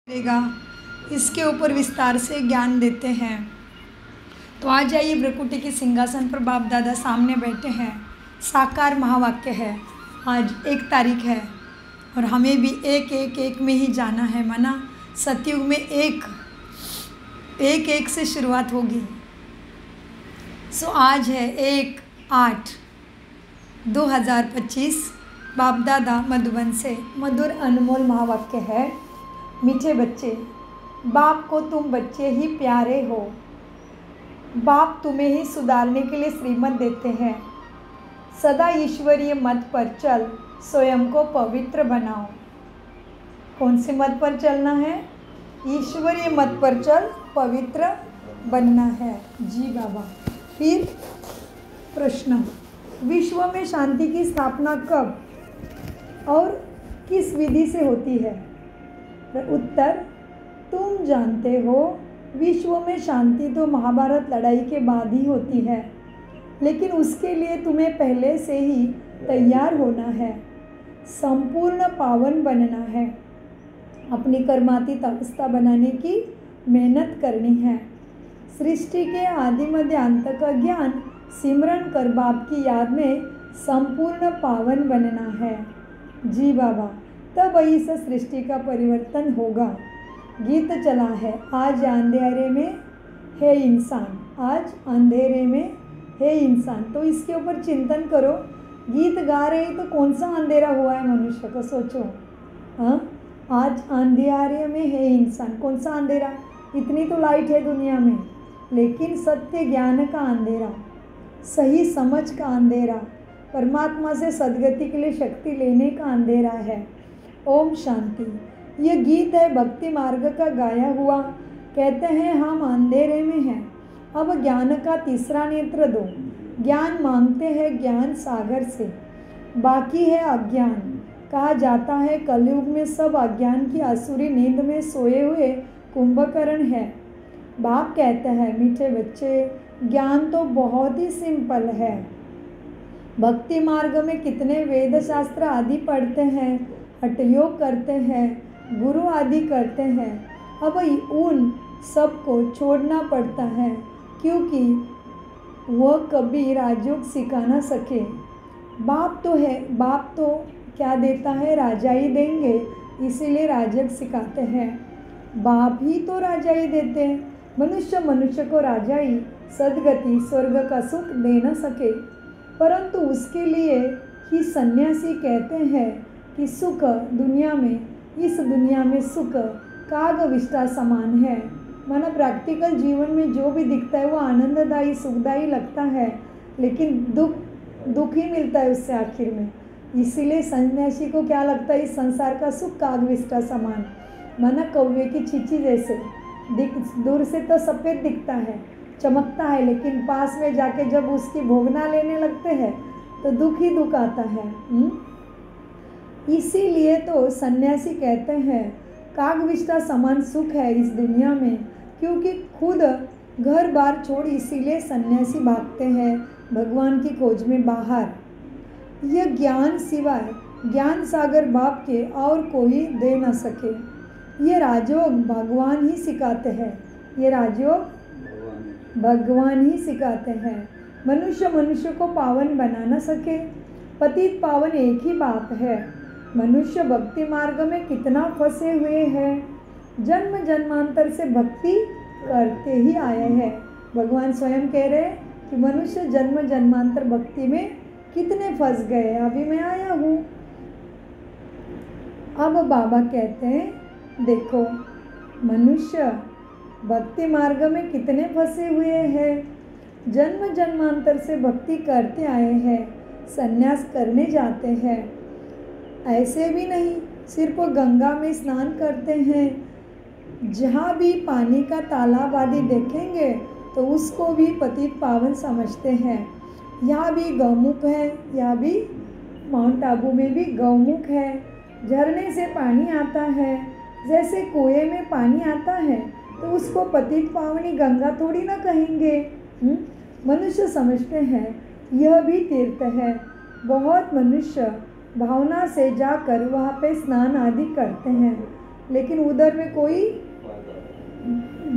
देगा, इसके ऊपर विस्तार से ज्ञान देते हैं। तो आ जाइए, भ्रकुटी के सिंहासन पर बाप दादा सामने बैठे हैं। साकार महावाक्य है। आज 1 तारीख है और हमें भी एक में ही जाना है। माना सतयुग में एक से शुरुआत होगी। सो आज है 1/8/2025। बाप दादा मधुबन से मधुर अनमोल महावाक्य है। मीठे बच्चे, बाप को तुम बच्चे ही प्यारे हो। बाप तुम्हें ही सुधारने के लिए श्रीमत देते हैं। सदा ईश्वरीय मत पर चल, स्वयं को पवित्र बनाओ। कौन से मत पर चलना है? ईश्वरीय मत पर चल, पवित्र बनना है। जी बाबा। फिर प्रश्न, विश्व में शांति की स्थापना कब और किस विधि से होती है? उत्तर, तुम जानते हो विश्व में शांति तो महाभारत लड़ाई के बाद ही होती है, लेकिन उसके लिए तुम्हें पहले से ही तैयार होना है, संपूर्ण पावन बनना है, अपनी कर्मातीत अवस्था बनाने की मेहनत करनी है। सृष्टि के आदि मध्य अंत का ज्ञान सिमरन कर बाप की याद में संपूर्ण पावन बनना है। जी बाबा, तब इस सृष्टि का परिवर्तन होगा। गीत चला है, आज अंधेरे में है इंसान, आज अंधेरे में है इंसान। तो इसके ऊपर चिंतन करो। गीत गा रहे तो कौन सा अंधेरा हुआ है मनुष्य को? सोचो। हाँ, आज अंधेरे में है इंसान। कौन सा अंधेरा? इतनी तो लाइट है दुनिया में, लेकिन सत्य ज्ञान का अंधेरा, सही समझ का अंधेरा, परमात्मा से सद्गति के लिए शक्ति लेने का अंधेरा है। ओम शांति। यह गीत है भक्ति मार्ग का गाया हुआ। कहते हैं हम अंधेरे में हैं, अब ज्ञान का तीसरा नेत्र दो। ज्ञान मांगते हैं ज्ञान सागर से, बाकी है अज्ञान। कहा जाता है कलयुग में सब अज्ञान की असुरी नींद में सोए हुए कुंभकर्ण है। बाप कहते हैं मीठे बच्चे, ज्ञान तो बहुत ही सिंपल है। भक्ति मार्ग में कितने वेद शास्त्र आदि पढ़ते हैं, हठयोग करते हैं, गुरु आदि करते हैं। अब उन सबको छोड़ना पड़ता है, क्योंकि वह कभी राजयोग सिखा ना सके। बाप तो है, बाप तो क्या देता है? राजाई देंगे, इसीलिए राजयोग सिखाते हैं। बाप ही तो राजाई देते हैं। मनुष्य को राजाई, सद्गति, स्वर्ग का सुख दे न सके, परंतु उसके लिए ही सन्यासी कहते हैं कि सुख दुनिया में, इस दुनिया में सुख कागविष्टा समान है। माना प्रैक्टिकल जीवन में जो भी दिखता है वो आनंददायी सुखदायी लगता है, लेकिन दुख ही मिलता है उससे आखिर में। इसीलिए सन्यासी को क्या लगता है? इस संसार का सुख कागविष्टा समान, माना कौवे की चींची जैसे। दूर से तो सफ़ेद दिखता है, चमकता है, लेकिन पास में जाके जब उसकी भोगना लेने लगते हैं तो दुख ही दुख आता है। इसीलिए तो सन्यासी कहते हैं कागविष्टा समान सुख है इस दुनिया में, क्योंकि खुद घर बार छोड़ इसीलिए सन्यासी भागते हैं भगवान की खोज में बाहर। यह ज्ञान सिवाय ज्ञान सागर बाप के और कोई दे न सके। ये राजयोग भगवान ही सिखाते हैं, ये राजयोग भगवान ही सिखाते हैं। मनुष्य को पावन बना न सके, पतित पावन एक ही बाप है। मनुष्य भक्ति मार्ग में कितना फंसे हुए हैं, जन्म जन्मांतर से भक्ति करते ही आए हैं। भगवान स्वयं कह रहे हैं कि मनुष्य जन्म जन्मांतर भक्ति में कितने फंस गए, अभी मैं आया हूँ। अब बाबा कहते हैं देखो, मनुष्य भक्ति मार्ग में कितने फंसे हुए हैं, जन्म जन्मांतर से भक्ति करते आए हैं, संन्यास करने जाते हैं। ऐसे भी नहीं सिर्फ गंगा में स्नान करते हैं, जहाँ भी पानी का तालाब आदि देखेंगे तो उसको भी पतित पावन समझते हैं। यहाँ भी गौमुख है, यहाँ भी माउंट आबू में भी गौमुख है। झरने से पानी आता है, जैसे कुएं में पानी आता है तो उसको पतित पावनी गंगा थोड़ी ना कहेंगे। मनुष्य समझते हैं यह भी तीर्थ है। बहुत मनुष्य भावना से जाकर वहाँ पे स्नान आदि करते हैं। लेकिन उधर में कोई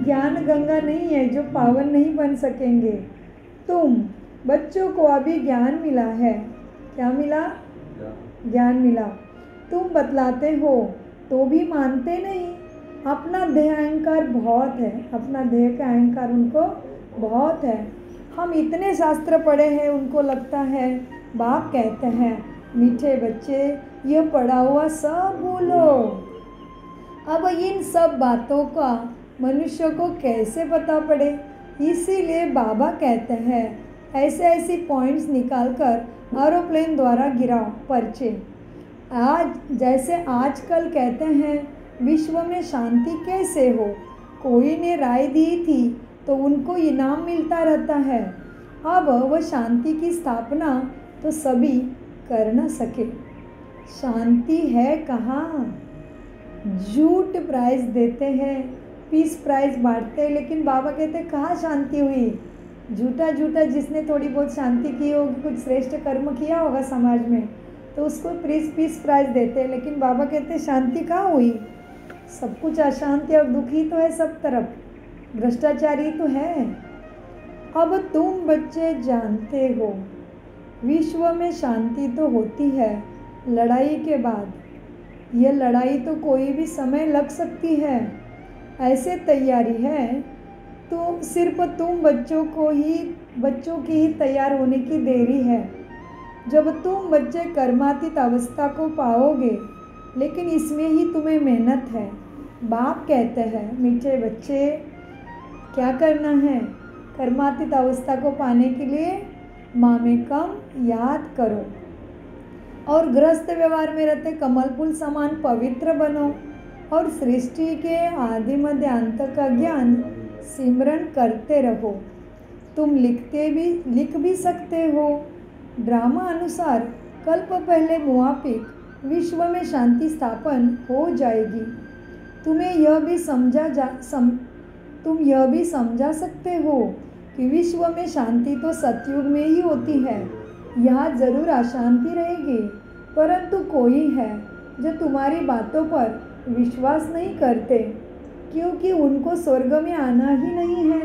ज्ञान गंगा नहीं है जो पावन नहीं बन सकेंगे। तुम बच्चों को अभी ज्ञान मिला है। क्या मिला? ज्ञान मिला। तुम बतलाते हो तो भी मानते नहीं। अपना देह अहंकार बहुत है, अपना देह का अहंकार उनको बहुत है। हम इतने शास्त्र पढ़े हैं, उनको लगता है। बाप कहते हैं मीठे बच्चे ये पढ़ा हुआ सब भूलो। अब इन सब बातों का मनुष्य को कैसे पता पड़े? इसीलिए बाबा कहते हैं ऐसे ऐसी पॉइंट्स निकालकर एरोप्लेन द्वारा गिराओ पर्चे। आज जैसे आजकल कहते हैं विश्व में शांति कैसे हो, कोई ने राय दी थी तो उनको इनाम मिलता रहता है। अब वह शांति की स्थापना तो सभी कर न सके। शांति है कहाँ? झूठ प्राइज देते हैं, पीस प्राइज बांटते हैं, लेकिन बाबा कहते हैं कहाँ शांति हुई? झूठा झूठा जिसने थोड़ी बहुत शांति की होगी, कुछ श्रेष्ठ कर्म किया होगा समाज में, तो उसको पीस प्राइज देते हैं, लेकिन बाबा कहते हैं शांति कहाँ हुई? सब कुछ अशांति और दुखी तो है सब तरफ, भ्रष्टाचारी तो है। अब तुम बच्चे जानते हो विश्व में शांति तो होती है लड़ाई के बाद। यह लड़ाई तो कोई भी समय लग सकती है, ऐसे तैयारी है तो सिर्फ तुम बच्चों की ही तैयार होने की देरी है। जब तुम बच्चे कर्मातीत अवस्था को पाओगे, लेकिन इसमें ही तुम्हें मेहनत है। बाप कहते हैं मीठे बच्चे क्या करना है? कर्मातीत अवस्था को पाने के लिए मामेकम याद करो और गृहस्थ व्यवहार में रहते कमल फूल समान पवित्र बनो और सृष्टि के आदि मध्य अंत का ज्ञान सिमरन करते रहो। तुम लिख भी सकते हो। ड्रामा अनुसार कल्प पहले मुआफिक विश्व में शांति स्थापन हो जाएगी। तुम यह भी समझा सकते हो कि विश्व में शांति तो सतयुग में ही होती है। यहाँ जरूर अशांति रहेगी, परंतु कोई है जो तुम्हारी बातों पर विश्वास नहीं करते, क्योंकि उनको स्वर्ग में आना ही नहीं है,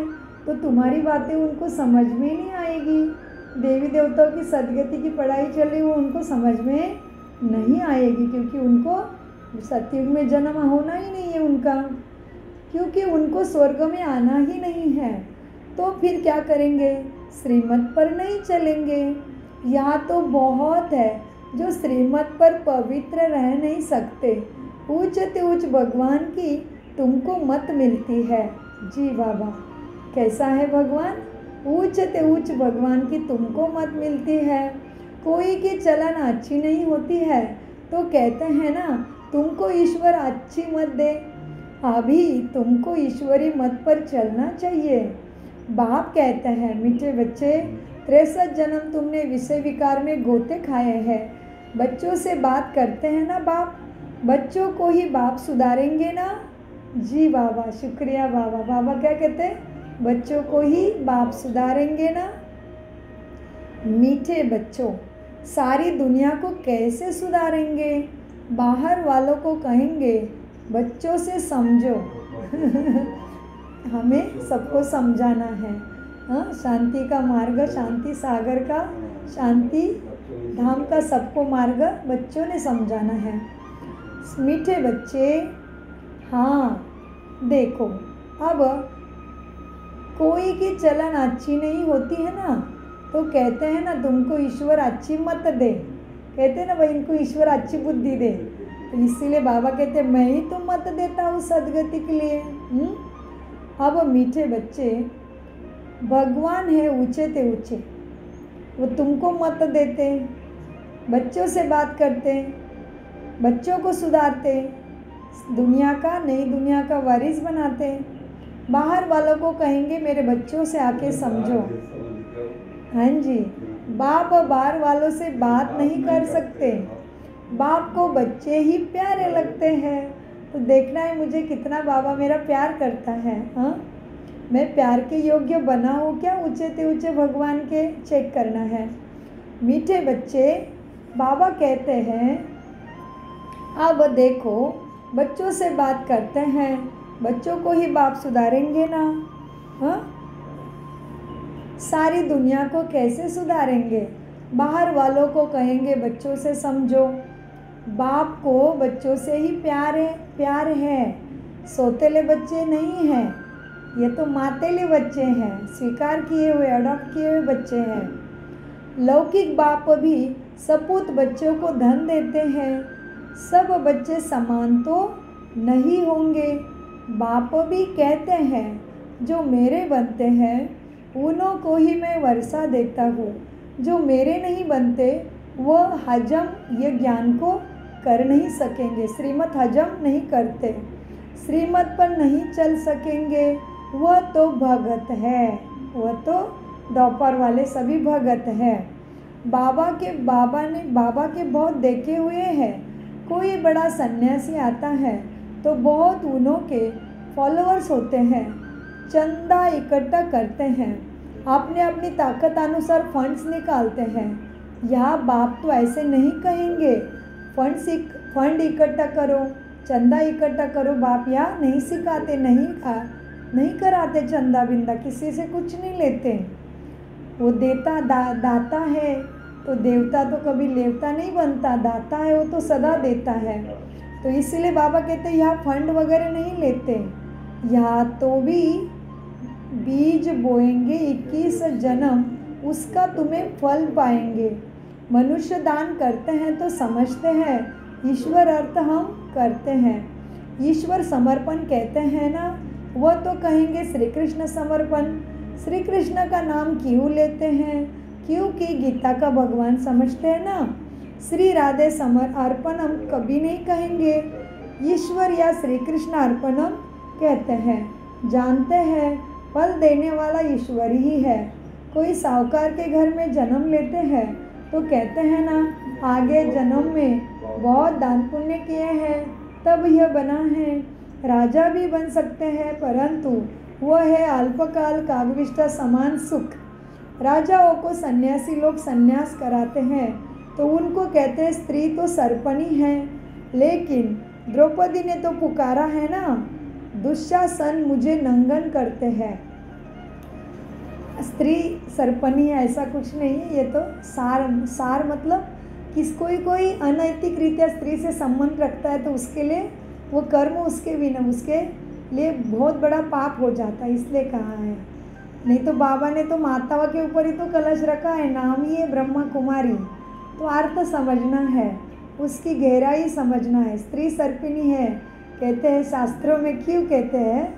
तो तुम्हारी बातें उनको समझ में नहीं आएगी। देवी देवताओं की सदगति की पढ़ाई चल रही, वो उनको समझ में नहीं आएगी, क्योंकि उनको सतयुग में जन्म होना ही नहीं है उनका, क्योंकि उनको स्वर्ग में आना ही नहीं है। तो फिर क्या करेंगे? श्रीमत पर नहीं चलेंगे। यहाँ तो बहुत है जो श्रीमत पर पवित्र रह नहीं सकते। ऊंच ते ऊंच भगवान की तुमको मत मिलती है। जी बाबा, कैसा है भगवान? ऊंच ते ऊंच भगवान की तुमको मत मिलती है। कोई की चलन अच्छी नहीं होती है तो कहते हैं ना तुमको ईश्वर अच्छी मत दे। अभी तुमको ईश्वरी मत पर चलना चाहिए। बाप कहते हैं मीठे बच्चे 63 जन्म तुमने विषय विकार में गोते खाए हैं। बच्चों से बात करते हैं ना बाप, बच्चों को ही बाप सुधारेंगे ना। जी बाबा, शुक्रिया बाबा। बाबा क्या कहते हैं? बच्चों को ही बाप सुधारेंगे ना। मीठे बच्चों, सारी दुनिया को कैसे सुधारेंगे? बाहर वालों को कहेंगे बच्चों से समझो। हमें सबको समझाना है। हाँ, शांति का मार्ग, शांति सागर का, शांति धाम का सबको मार्ग बच्चों ने समझाना है। मीठे बच्चे, हाँ देखो, अब कोई की चलन अच्छी नहीं होती है ना, तो कहते हैं ना तुमको ईश्वर अच्छी मत दे, कहते हैं ना भाई इनको ईश्वर अच्छी बुद्धि दे। तो इसीलिए बाबा कहते हैं मैं ही तो मत देता हूँ सदगति के लिए। अब मीठे बच्चे, भगवान है ऊंचे ते ऊंचे, वो तुमको मत देते, बच्चों से बात करते, बच्चों को सुधारते, दुनिया का नई दुनिया का वारिस बनाते। बाहर वालों को कहेंगे मेरे बच्चों से आके समझो। हाँ जी, बाप बाहर वालों से बात नहीं कर सकते, बाप को बच्चे ही प्यारे लगते हैं। तो देखना है मुझे कितना बाबा मेरा प्यार करता है। हाँ, मैं प्यार के योग्य बना हूँ क्या ऊंचे ते ऊंचे भगवान के? चेक करना है। मीठे बच्चे, बाबा कहते हैं अब देखो बच्चों से बात करते हैं, बच्चों को ही बाप सुधारेंगे ना। हाँ, सारी दुनिया को कैसे सुधारेंगे? बाहर वालों को कहेंगे बच्चों से समझो। बाप को बच्चों से ही प्यार है। सौतेले बच्चे नहीं हैं, ये तो मातेले बच्चे हैं, स्वीकार किए हुए, अडॉप्ट किए हुए बच्चे हैं। लौकिक बाप भी सपूत बच्चों को धन देते हैं। सब बच्चे समान तो नहीं होंगे। बाप भी कहते हैं जो मेरे बनते हैं उन्हों को ही मैं वर्षा देता हूँ, जो मेरे नहीं बनते वह हजम ये ज्ञान को कर नहीं सकेंगे। श्रीमत हजम नहीं करते, श्रीमत पर नहीं चल सकेंगे, वह तो भगत है, वह तो द्वापर वाले सभी भगत हैं। बाबा के बहुत देखे हुए हैं। कोई बड़ा सन्यासी आता है तो बहुत उन्हों के फॉलोअर्स होते हैं, चंदा इकट्ठा करते हैं, अपने अपनी ताकत अनुसार फंड्स निकालते हैं। यहाँ बाप तो ऐसे नहीं कहेंगे फंड इकट्ठा करो, चंदा इकट्ठा करो। बाप यहाँ नहीं सिखाते, नहीं कराते चंदा बिंदा, किसी से कुछ नहीं लेते। वो दाता है तो देवता तो कभी लेवता नहीं बनता, दाता है वो तो सदा देता है। तो इसीलिए बाबा कहते हैं यहाँ फंड वगैरह नहीं लेते। यहाँ तो भी बीज बोएंगे 21 जन्म, उसका तुम्हें फल पाएंगे। मनुष्य दान करते हैं तो समझते हैं ईश्वर अर्थ हम करते हैं। ईश्वर समर्पण कहते हैं ना, वह तो कहेंगे श्री कृष्ण समर्पण। श्री कृष्ण का नाम क्यों लेते हैं? क्योंकि गीता का भगवान समझते हैं ना। श्री राधे अर्पणम कभी नहीं कहेंगे, ईश्वर या श्री कृष्ण अर्पणम कहते हैं। जानते हैं फल देने वाला ईश्वर ही है। कोई साहूकार के घर में जन्म लेते हैं तो कहते हैं ना आगे जन्म में बहुत दान पुण्य किए हैं तब यह बना है। राजा भी बन सकते हैं परंतु वह है अल्पकाल कागविष्टा समान सुख। राजाओं को सन्यासी लोग सन्यास कराते हैं तो उनको कहते हैं स्त्री तो सर्पणी है, लेकिन द्रौपदी ने तो पुकारा है ना, दुशासन मुझे नंगन करते हैं। स्त्री सर्पणी है ऐसा कुछ नहीं है, ये तो सार मतलब कोई अनैतिक रीत्या स्त्री से संबंध रखता है तो उसके लिए वो कर्म उसके लिए बहुत बड़ा पाप हो जाता है, इसलिए कहा है। नहीं तो बाबा ने तो माताओं के ऊपर ही तो कलश रखा है, नाम ही है ब्रह्मा कुमारी। तो अर्थ समझना है, उसकी गहराई समझना है। स्त्री सर्पिणी है कहते हैं शास्त्रों में, क्यों कहते हैं?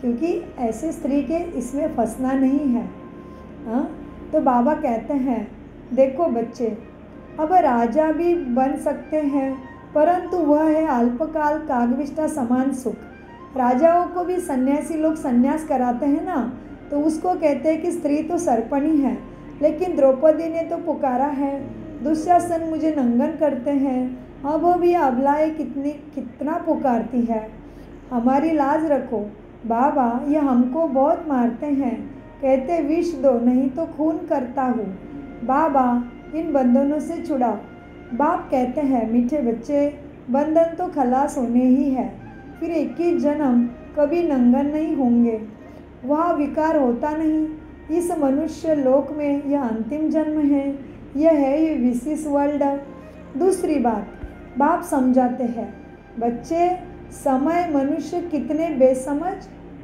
क्योंकि ऐसे स्त्री के इसमें फंसना नहीं है। हाँ, तो बाबा कहते हैं देखो बच्चे, अब राजा भी बन सकते हैं परंतु वह है अल्पकाल कागविष्टा समान सुख। राजाओं को भी सन्यासी लोग सन्यास कराते हैं ना, तो उसको कहते हैं कि स्त्री तो सर्पणी है, लेकिन द्रौपदी ने तो पुकारा है, दुशासन मुझे नंगन करते हैं। अब भी अबलाएँ कितना पुकारती है, हमारी लाज रखो बाबा, ये हमको बहुत मारते हैं, कहते विष दो नहीं तो खून करता हूँ। बाबा इन बंधनों से छुड़ाओ। बाप कहते हैं मीठे बच्चे, बंधन तो खलास होने ही है, फिर 21 जन्म कभी नंगन नहीं होंगे, वहाँ विकार होता नहीं। इस मनुष्य लोक में यह अंतिम जन्म है, यह है ये विशेष वर्ल्ड। दूसरी बात बाप समझाते हैं बच्चे, समय मनुष्य कितने बेसमझ,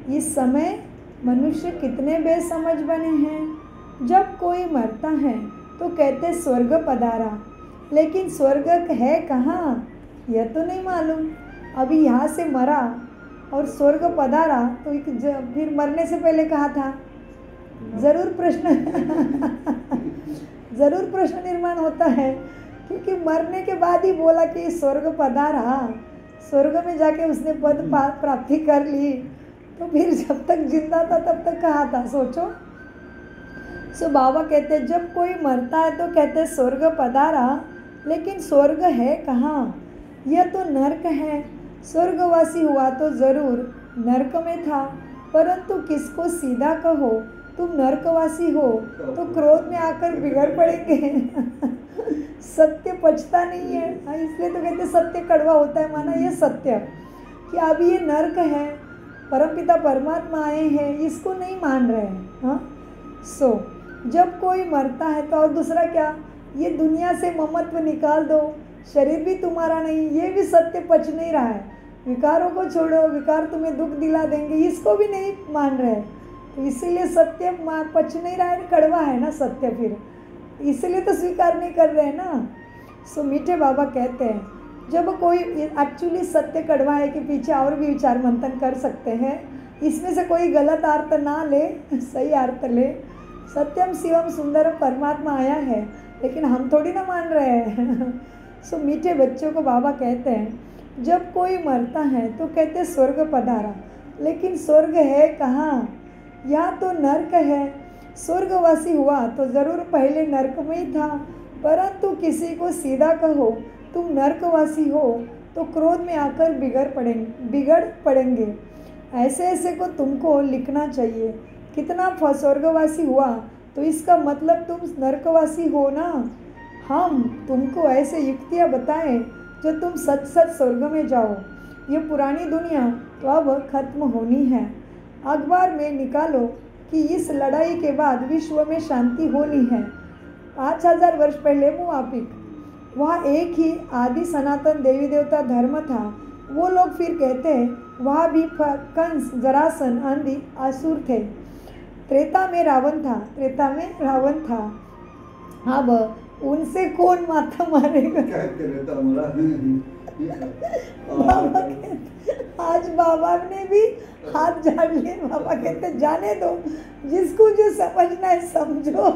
इस समय मनुष्य कितने बेसमझ बने हैं। जब कोई मरता है तो कहते स्वर्ग पधारा, लेकिन स्वर्ग है कहाँ यह तो नहीं मालूम। अभी यहाँ से मरा और स्वर्ग पधारा तो फिर मरने से पहले कहा था, ज़रूर प्रश्न निर्माण होता है, क्योंकि मरने के बाद ही बोला कि स्वर्ग पधारा, स्वर्ग में जाके उसने पद प्राप्ति कर ली, तो फिर जब तक जिंदा था तब तक कहा था, सोचो। सो बाबा कहते हैं जब कोई मरता है तो कहते स्वर्ग पधारा, लेकिन स्वर्ग है कहाँ, यह तो नरक है। स्वर्गवासी हुआ तो ज़रूर नरक में था, परंतु किसको सीधा कहो तुम नरकवासी हो तो क्रोध में आकर बिगड़ पड़ेंगे। सत्य पचता नहीं है, इसलिए तो कहते सत्य कड़वा होता है। माना ये सत्य कि अभी ये नर्क है, परमपिता परमात्मा आए हैं, इसको नहीं मान रहे हैं। हाँ, जब कोई मरता है तो और दूसरा क्या, ये दुनिया से ममत्व निकाल दो, शरीर भी तुम्हारा नहीं, ये भी सत्य पच नहीं रहा है। विकारों को छोड़ो, विकार तुम्हें दुख दिला देंगे, इसको भी नहीं मान रहे। तो इसीलिए सत्य पच नहीं रहा है, कड़वा है ना सत्य, फिर इसलिए तो स्वीकार नहीं कर रहे हैं ना। मीठे बाबा कहते हैं जब कोई एक्चुअली सत्य कड़वा है कि पीछे और भी विचार मंथन कर सकते हैं, इसमें से कोई गलत अर्थ ना ले, सही अर्थ ले। सत्यम शिवम सुंदरम परमात्मा आया है, लेकिन हम थोड़ी ना मान रहे हैं। मीठे बच्चों को बाबा कहते हैं जब कोई मरता है तो कहते स्वर्ग पधारा, लेकिन स्वर्ग है कहाँ, यहाँ तो नर्क है। स्वर्गवासी हुआ तो ज़रूर पहले नर्क में ही था, परंतु किसी को सीधा कहो तुम नर्कवासी हो तो क्रोध में आकर बिगड़ पड़ेंगे। ऐसे ऐसे को तुमको लिखना चाहिए। कितना स्वर्गवासी हुआ तो इसका मतलब तुम नर्कवासी हो ना। हम तुमको ऐसे युक्तियाँ बताएं जो तुम सच सच स्वर्ग में जाओ। ये पुरानी दुनिया तो अब खत्म होनी है। अखबार में निकालो कि इस लड़ाई के बाद विश्व में शांति होनी है। 5000 वर्ष पहले मुआफिक वहाँ एक ही आदि सनातन देवी देवता धर्म था। वो लोग फिर कहते हैं वहाँ भी कंस, जरासन आदि असुर थे। त्रेता में रावण था। अब उनसे कौन माथा मारेगा? बाबा कहते, आज बाबा ने भी हाथ झाड़ लिए। बाबा कहते जाने दो, जिसको जो समझना है समझो,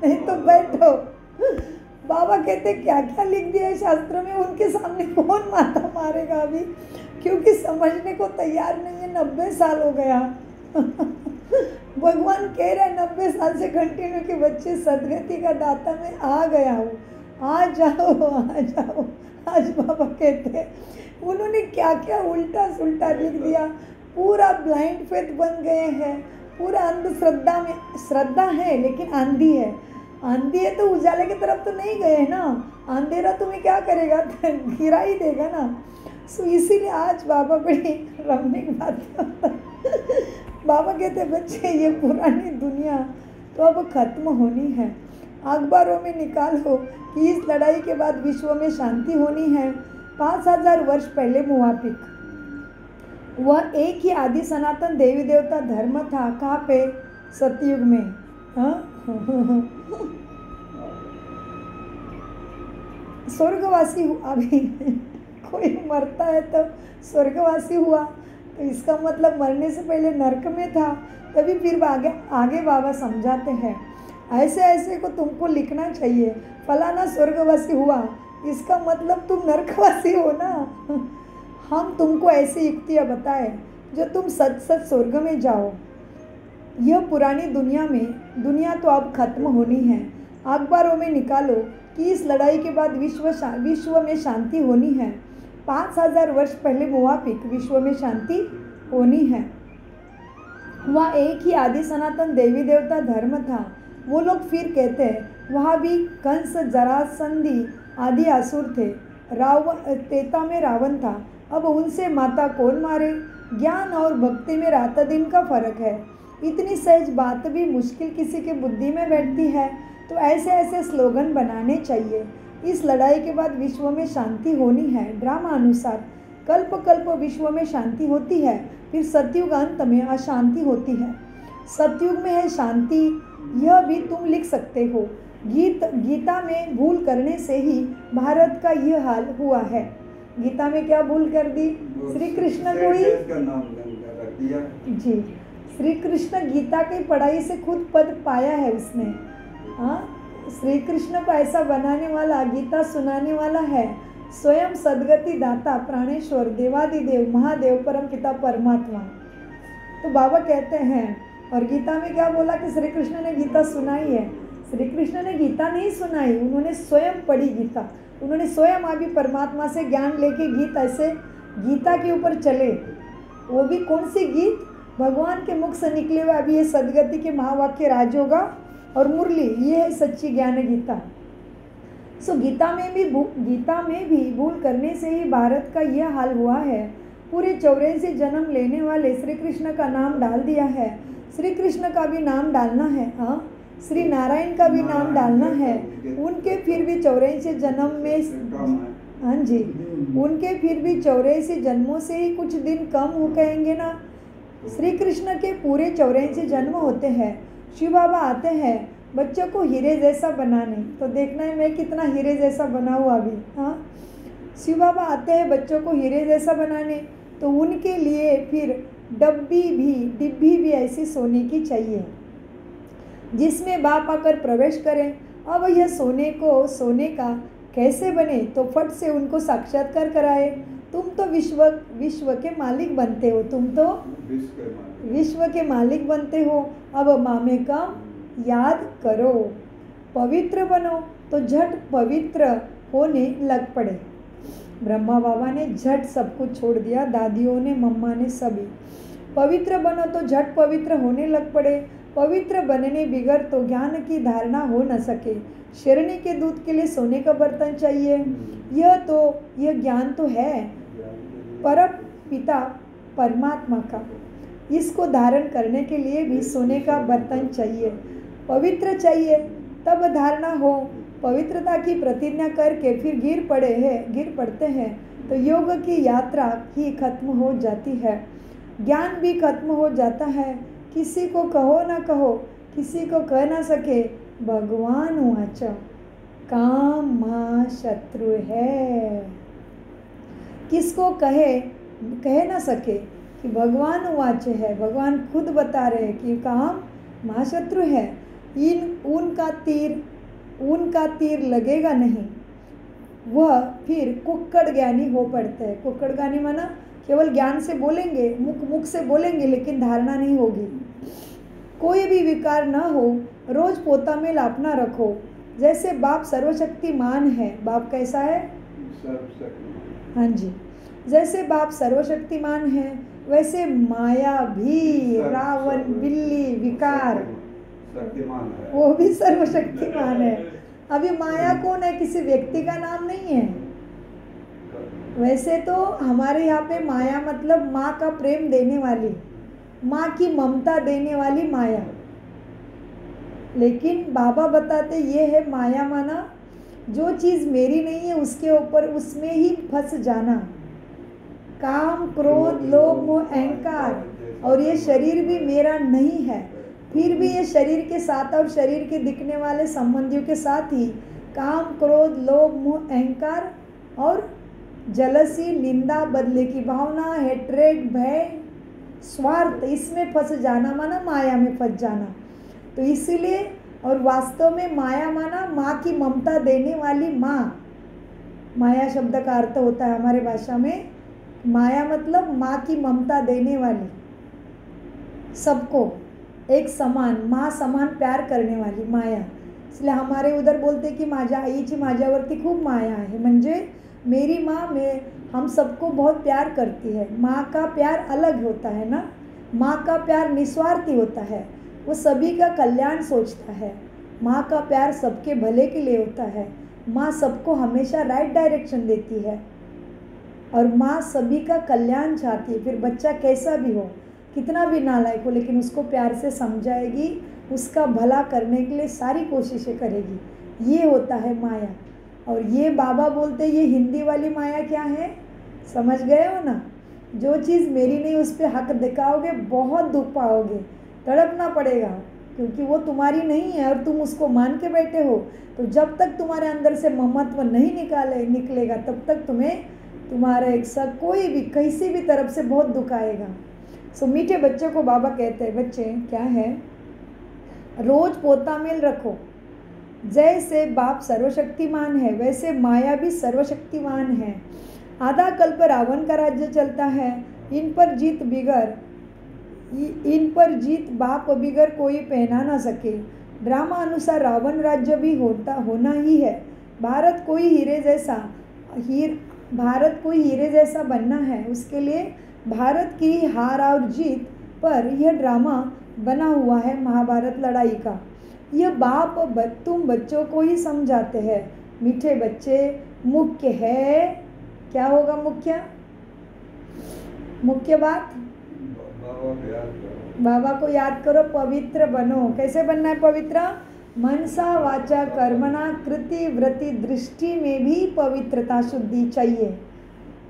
नहीं तो बैठो। बाबा कहते क्या क्या लिख दिया है शास्त्र में, उनके सामने कौन माथा मारेगा अभी, क्योंकि समझने को तैयार नहीं है। 90 साल हो गया। भगवान कह रहे हैं 90 साल से कंटिन्यू के बच्चे सदगति का दाता में आ गया हूँ, आ जाओ आ जाओ। आज बाबा कहते हैं उन्होंने क्या क्या उल्टा सुल्टा लिख दिया। पूरा ब्लाइंड फेथ बन गए हैं, पूरा अंधश्रद्धा में। श्रद्धा है लेकिन आंधी है। आंधी है तो उजाले की तरफ तो नहीं गए ना, अंधेरा तुम्हें क्या करेगा, गिरा ही देगा ना। इसीलिए आज बाबा बड़ी रमने की बात बाबा कहते बच्चे ये पुरानी दुनिया तो अब खत्म होनी है। अखबारों में निकालो कि इस लड़ाई के बाद विश्व में शांति होनी है। 5000 वर्ष पहले मुआफिक वह एक ही आदि सनातन देवी देवता धर्म था। कहाँ पे? सतयुग में। स्वर्गवासी हुआ। अभी कोई मरता है तो स्वर्गवासी हुआ तो इसका मतलब मरने से पहले नरक में था। तभी फिर आगे बाबा समझाते हैं ऐसे ऐसे को तुमको लिखना चाहिए। फलाना स्वर्गवासी हुआ, इसका मतलब तुम नरकवासी हो ना। हम तुमको ऐसी युक्तियाँ बताए जो तुम सच सच स्वर्ग में जाओ। यह पुरानी दुनिया तो अब खत्म होनी है। अखबारों में निकालो कि इस लड़ाई के बाद विश्व में शांति होनी है। 5000 वर्ष पहले मुआफिक विश्व में शांति होनी है। वह एक ही आदि सनातन देवी देवता धर्म था। वो लोग फिर कहते हैं वहाँ भी कंस, जरासंधी आदि असुर थे। त्रेता में रावण था। अब उनसे माता कौन मारे? ज्ञान और भक्ति में रात दिन का फर्क है। इतनी सहज बात भी मुश्किल किसी के बुद्धि में बैठती है। तो ऐसे ऐसे स्लोगन बनाने चाहिए। इस लड़ाई के बाद विश्व में शांति होनी है। ड्रामा अनुसार कल्प कल्प विश्व में शांति होती है, फिर सतयुग अंत में अशांति होती है। सतयुग में है शांति, यह भी तुम लिख सकते हो। गीता में भूल करने से ही भारत का यह हाल हुआ है। गीता में क्या भूल कर दी? श्री कृष्ण को ही जी, श्री कृष्ण गीता की पढ़ाई से खुद पद पाया है उसने। हाँ, श्री कृष्ण को ऐसा बनाने वाला, गीता सुनाने वाला है स्वयं सदगति दाता प्राणेश्वर देवादिदेव महादेव परम पिता परमात्मा। तो बाबा कहते हैं, और गीता में क्या बोला कि श्री कृष्ण ने गीता सुनाई है। श्री कृष्ण ने गीता नहीं सुनाई, उन्होंने स्वयं पढ़ी गीता। उन्होंने स्वयं अभी परमात्मा से ज्ञान लेके गीत ऐसे गीता के ऊपर चले। वो भी कौन सी गीत? भगवान के मुख से निकले हुए अभी ये सदगति के महावाक्य राजयोगा और मुरली, ये है सच्ची ज्ञान गीता। सो गीता में भी भूल करने से ही भारत का यह हाल हुआ है। पूरे 84 जन्म लेने वाले श्री कृष्ण का नाम डाल दिया है। श्री कृष्ण का भी नाम डालना है, हाँ, श्री नारायण का भी नाम डालना है। उनके फिर भी 84 जन्म में, हाँ जी, उनके फिर भी 84 जन्मों से ही कुछ दिन कम हो कहेंगे ना। श्री कृष्ण के पूरे 84 जन्म होते हैं। शिव बाबा आते हैं बच्चों को हीरे जैसा बनाने, तो देखना है मैं कितना हीरे जैसा बना हुआ अभी, हाँ। शिव बाबा आते हैं बच्चों को हीरे जैसा बनाने, तो उनके लिए फिर डिब्बी भी ऐसी सोने की चाहिए जिसमें बाप आकर प्रवेश करें। अब यह सोने का कैसे बने, तो फट से उनको साक्षात्कार कराए। तुम तो विश्व के मालिक बनते हो, तुम तो विश्व के मालिक बनते हो। अब मामे का याद करो, पवित्र बनो, तो झट पवित्र होने लग पड़े। ब्रह्मा बाबा ने झट सब कुछ छोड़ दिया, दादियों ने, मम्मा ने, सभी। पवित्र बनो तो झट पवित्र होने लग पड़े। पवित्र बनने बिगड़ तो ज्ञान की धारणा हो न सके। शेरनी के दूध के लिए सोने का बर्तन चाहिए। यह ज्ञान तो है परम पिता परमात्मा का, इसको धारण करने के लिए भी सोने का बर्तन चाहिए। पवित्र चाहिए तब धारणा हो। पवित्रता की प्रतिज्ञा करके फिर गिर पड़ते हैं तो योग की यात्रा ही खत्म हो जाती है, ज्ञान भी खत्म हो जाता है। किसी को कहो ना कहो, किसी को कह ना सके, भगवान वाच काम मां शत्रु है। किसको कह ना सके कि भगवान वाच है, भगवान खुद बता रहे हैं कि काम महाशत्रु है। उनका तीर लगेगा नहीं, वह फिर कुक्कड़ ज्ञानी हो पड़ते हैं। कुक्कड़ ज्ञानी माना केवल ज्ञान से बोलेंगे, मुख से बोलेंगे, लेकिन धारणा नहीं होगी। कोई भी विकार ना हो, रोज पोता में लापना रखो। जैसे बाप सर्वशक्तिमान है, बाप कैसा है? हाँ जी, जैसे बाप सर्वशक्तिमान है वैसे माया भी, रावण, बिल्ली, विकार, वो भी सर्वशक्तिमान है। अभी माया कौन है? किसी व्यक्ति का नाम नहीं है। वैसे तो हमारे यहाँ पे माया मतलब माँ का प्रेम देने वाली, माँ की ममता देने वाली माया। लेकिन बाबा बताते ये है माया माना जो चीज़ मेरी नहीं है उसके ऊपर, उसमें ही फंस जाना। काम, क्रोध, लोभ, मोह, अहंकार, और ये शरीर भी मेरा नहीं है। फिर भी ये शरीर के साथ और शरीर के दिखने वाले संबंधियों के साथ ही काम, क्रोध, लोभ, मोह, अहंकार और जलसी, निंदा, बदले की भावना, हेट्रेड, भय, स्वार्थ, इसमें फंस जाना माना माया में फंस जाना। तो इसीलिए, और वास्तव में माया माना माँ की ममता देने वाली माँ। माया शब्द का अर्थ होता है हमारे भाषा में, माया मतलब माँ की ममता देने वाली, सबको एक समान, माँ समान प्यार करने वाली माया। इसलिए हमारे उधर बोलते कि माझ्या आईची माझ्यावरती खूप माया आहे, म्हणजे मेरी माँ में हम सबको बहुत प्यार करती है। माँ का प्यार अलग होता है ना, माँ का प्यार निस्वार्थी होता है, वो सभी का कल्याण सोचता है। माँ का प्यार सबके भले के लिए होता है। माँ सबको हमेशा राइट डायरेक्शन देती है और माँ सभी का कल्याण चाहती है। फिर बच्चा कैसा भी हो, कितना भी नालायक हो, लेकिन उसको प्यार से समझाएगी, उसका भला करने के लिए सारी कोशिशें करेगी। ये होता है माया। और ये बाबा बोलते ये हिंदी वाली माया क्या है, समझ गए हो ना? जो चीज़ मेरी नहीं उस पर हक दिखाओगे बहुत दुख पाओगे, तड़पना पड़ेगा, क्योंकि वो तुम्हारी नहीं है और तुम उसको मान के बैठे हो। तो जब तक तुम्हारे अंदर से ममत्व नहीं निकलेगा तब तक तुम्हें तुम्हारा एक सब कोई भी किसी भी तरफ से बहुत दुख आएगा। सो मीठे बच्चों को बाबा कहते हैं, बच्चे क्या है, रोज पोता मेल रखो। जैसे बाप सर्वशक्तिमान है वैसे माया भी सर्वशक्तिमान है। आधा कल्प रावण का राज्य चलता है, इन पर जीत बाप बिगर कोई पहना ना सके। ड्रामा अनुसार रावण राज्य भी होना ही है। भारत कोई हीरे जैसा बनना है, उसके लिए भारत की हार और जीत पर यह ड्रामा बना हुआ है महाभारत लड़ाई का। यह बाप तुम बच्चों को ही समझाते हैं। मीठे बच्चे, मुख्य है, क्या होगा मुख्य? मुख्य बात, बाबा को याद करो, पवित्र बनो। कैसे बनना है पवित्र? मनसा वाचा कर्मणा कृति व्रति। दृष्टि में भी पवित्रता शुद्धि चाहिए,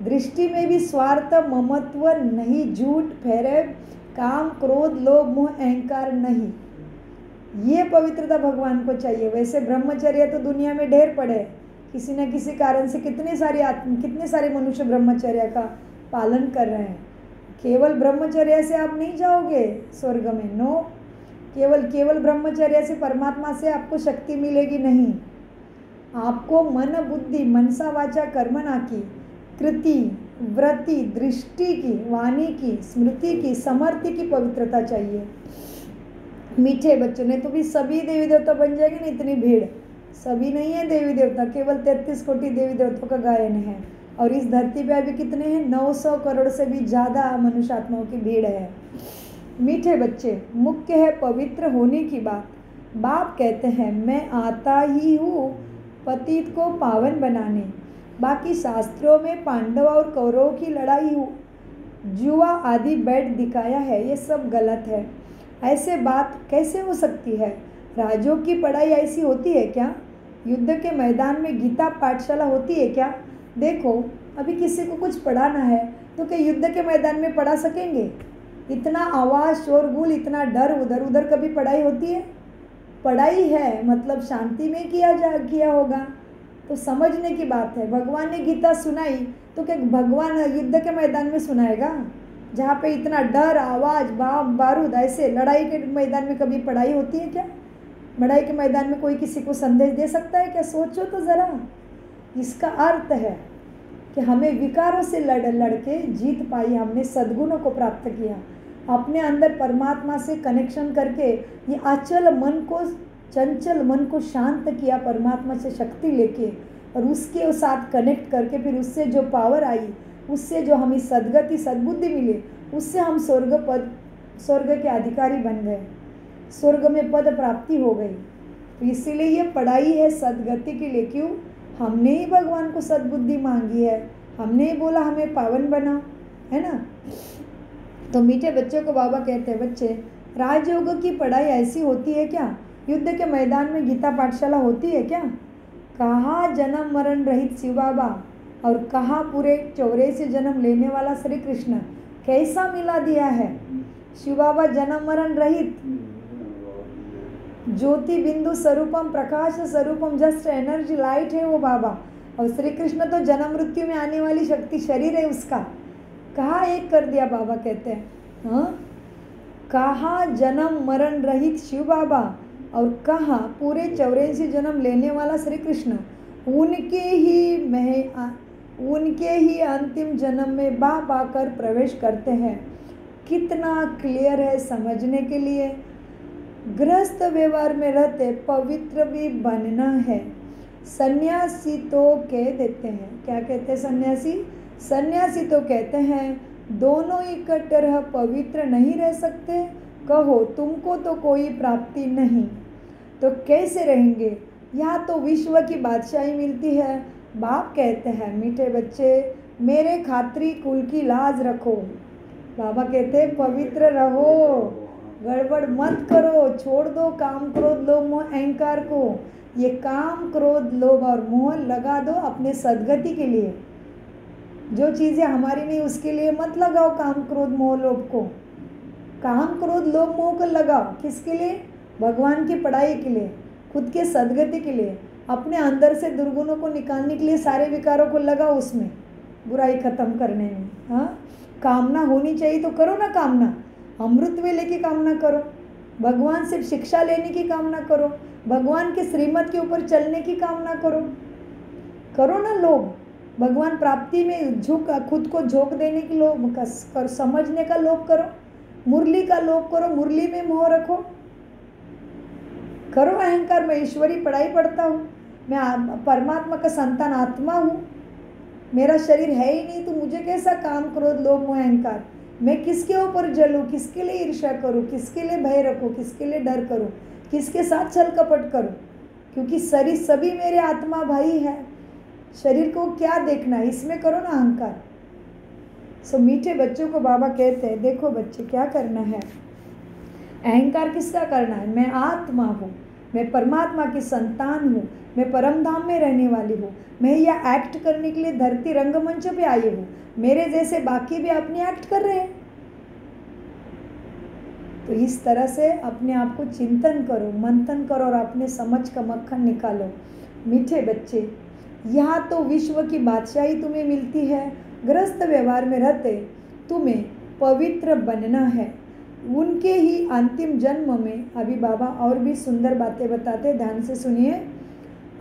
दृष्टि में भी स्वार्थ ममत्व नहीं, झूठ फेरेब, काम क्रोध लोभ मोह अहंकार नहीं। ये पवित्रता भगवान को चाहिए। वैसे ब्रह्मचर्य तो दुनिया में ढेर पड़े, किसी न किसी कारण से कितने सारे मनुष्य ब्रह्मचर्य का पालन कर रहे हैं। केवल ब्रह्मचर्य से आप नहीं जाओगे स्वर्ग में, नो। केवल ब्रह्मचर्य से, परमात्मा से आपको शक्ति मिलेगी नहीं। आपको मन बुद्धि मनसा वाचा कर्मणा की, कृति व्रति, दृष्टि की, वाणी की, स्मृति की, समर्थि की पवित्रता चाहिए। मीठे बच्चों ने तो भी सभी देवी देवता बन जाएंगे ना, इतनी भीड़। सभी नहीं है देवी देवता, केवल 33 कोटि देवी देवताओं का गायन है। और इस धरती पे अभी कितने हैं? 900 करोड़ से भी ज़्यादा मनुष्य आत्माओं की भीड़ है। मीठे बच्चे, मुख्य है पवित्र होने की बात। बाप कहते हैं मैं आता ही हूँ पतित को पावन बनाने। बाकी शास्त्रों में पांडव और कौरवों की लड़ाई हो, जुआ आदि बैठ दिखाया है, ये सब गलत है। ऐसे बात कैसे हो सकती है? राजों की पढ़ाई ऐसी होती है क्या? युद्ध के मैदान में गीता पाठशाला होती है क्या? देखो, अभी किसी को कुछ पढ़ाना है तो क्या युद्ध के मैदान में पढ़ा सकेंगे? इतना आवाज़ शोरगुल, इतना डर, उधर कभी पढ़ाई होती है? पढ़ाई है मतलब शांति में किया होगा, तो समझने की बात है। भगवान ने गीता सुनाई तो क्या भगवान युद्ध के मैदान में सुनाएगा, जहाँ पे इतना डर, आवाज़, बम बारूद? ऐसे लड़ाई के मैदान में कभी पढ़ाई होती है क्या? लड़ाई के मैदान में कोई किसी को संदेश दे सकता है क्या? सोचो तो ज़रा। इसका अर्थ है कि हमें विकारों से लड़ के जीत पाई, हमने सद्गुणों को प्राप्त किया, अपने अंदर परमात्मा से कनेक्शन करके ये अचल मन को, चंचल मन को शांत किया परमात्मा से शक्ति लेके, और उसके साथ कनेक्ट करके फिर उससे जो पावर आई, उससे जो हमें सद्गति सद्बुद्धि मिली, उससे हम स्वर्ग के अधिकारी बन गए, स्वर्ग में पद प्राप्ति हो गई। तो इसीलिए ये पढ़ाई है सद्गति के लिए। क्यों? हमने ही भगवान को सद्बुद्धि मांगी है, हमने ही बोला हमें पावन बना, है ना। तो मीठे बच्चों को बाबा कहते हैं, बच्चे राजयोग की पढ़ाई ऐसी होती है क्या? युद्ध के मैदान में गीता पाठशाला होती है क्या? कहाँ जन्म मरण रहित शिव बाबा और कहाँ पूरे 84 जन्म लेने वाला श्री कृष्ण, कैसा मिला दिया है। शिव बाबा जन्म मरण रहित, ज्योति बिंदु स्वरूपम, प्रकाश स्वरूपम, जस्ट एनर्जी लाइट है वो बाबा। और श्री कृष्ण तो जन्म मृत्यु में आने वाली शक्ति शरीर है उसका। कहाँ एक कर दिया बाबा कहते हैं, हाँ, कहाँ जन्म मरण रहित शिव बाबा और कहाँ पूरे 84 जन्म लेने वाला श्री कृष्ण, उनके ही अंतिम जन्म में बाप आकर प्रवेश करते हैं। कितना क्लियर है समझने के लिए। गृहस्थ व्यवहार में रहते पवित्र भी बनना है। सन्यासी तो कह देते हैं, क्या कहते हैं सन्यासी तो कहते हैं दोनों इकट्ठे रह पवित्र नहीं रह सकते। कहो तुमको तो कोई प्राप्ति नहीं तो कैसे रहेंगे? यहाँ तो विश्व की बादशाही मिलती है। बाप कहते हैं मीठे बच्चे मेरे खात्री कुल की लाज रखो। बाबा कहते हैं पवित्र रहो, गड़बड़ मत करो, छोड़ दो काम क्रोध लोभ मोह अहंकार को। ये काम क्रोध लोभ और मोह लगा दो अपने सद्गति के लिए। जो चीज़ें हमारी नहीं उसके लिए मत लगाओ काम क्रोध मोह लोभ को। काम क्रोध लोभ मोह को लगाओ किसके लिए? भगवान की पढ़ाई के लिए, खुद के सद्गति के लिए, अपने अंदर से दुर्गुणों को निकालने के लिए सारे विकारों को लगाओ उसमें, बुराई खत्म करने में। हाँ, कामना होनी चाहिए तो करो ना कामना, अमृत वेले की कामना करो, भगवान से शिक्षा लेने की कामना करो, भगवान के श्रीमत के ऊपर चलने की कामना करो ना लोभ, भगवान प्राप्ति में खुद को झोंक देने की लोभ कर, समझने का लोभ करो, मुरली का लोभ करो, मुरली में मोह रखो, करो अहंकार मैं ईश्वरी पढ़ाई पढ़ता हूँ, मैं परमात्मा का संतान आत्मा हूँ, मेरा शरीर है ही नहीं तो मुझे कैसा काम क्रोध लोभ मोह अहंकार। मैं किसके ऊपर जलूँ, किसके लिए ईर्ष्या करूँ, किसके लिए भय रखूँ, किसके लिए डर करूँ, किसके साथ छल कपट करूँ, क्योंकि शरीर सभी मेरे आत्मा भाई है। शरीर को क्या देखना है, इसमें करो ना अहंकार। सो मीठे बच्चों को बाबा कहते हैं, देखो बच्चे क्या करना है, अहंकार किसका करना है, मैं आत्मा हूँ, मैं परमात्मा की संतान हूँ, मैं परम धाम में रहने वाली हूँ, मैं यह एक्ट करने के लिए धरती रंगमंच पे आई हूँ, मेरे जैसे बाकी भी अपनी एक्ट कर रहे हैं। तो इस तरह से अपने आप को चिंतन करो, मंथन करो और अपने समझ का मक्खन निकालो। मीठे बच्चे, यहाँ तो विश्व की बादशाही तुम्हें मिलती है, गृहस्थ व्यवहार में रहते तुम्हें पवित्र बनना है। उनके ही अंतिम जन्म में, अभी बाबा और भी सुंदर बातें बताते, ध्यान से सुनिए।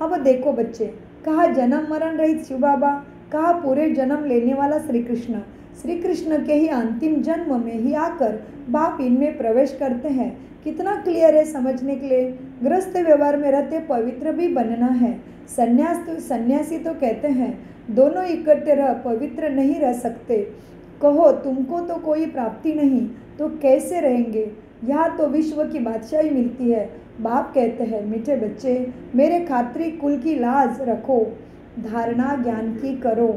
अब देखो बच्चे, कहा जन्म मरण रहित शिव बाबा, कहा पूरे जन्म लेने वाला श्री कृष्ण, श्री कृष्ण के ही अंतिम जन्म में ही आकर बाप इनमें प्रवेश करते हैं। कितना क्लियर है समझने के लिए। गृहस्थ व्यवहार में रहते पवित्र भी बनना है। सन्यासी तो कहते हैं दोनों इकट्ठे रह पवित्र नहीं रह सकते। कहो तुमको तो कोई प्राप्ति नहीं तो कैसे रहेंगे, यहाँ तो विश्व की बादशाही मिलती है। बाप कहते हैं, मीठे बच्चे, मेरे खात्री कुल की लाज रखो, धारणा ज्ञान की करो,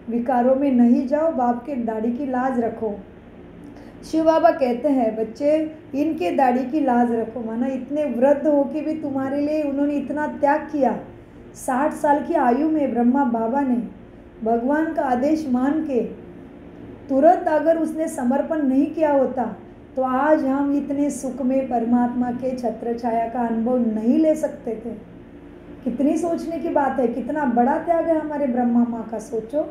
विकारों में नहीं जाओ, बाप के दाढ़ी की लाज रखो। शिव बाबा कहते हैं, बच्चे इनके दाढ़ी की लाज रखो, माना इतने वृद्ध हो के भी तुम्हारे लिए उन्होंने इतना त्याग किया। 60 साल की आयु में ब्रह्मा बाबा ने भगवान का आदेश मान के तुरंत अगर उसने समर्पण नहीं किया होता तो आज हम इतने सुख में परमात्मा के छत्र छाया का अनुभव नहीं ले सकते थे। कितनी सोचने की बात है, कितना बड़ा त्याग है हमारे ब्रह्मा माँ का। सोचो,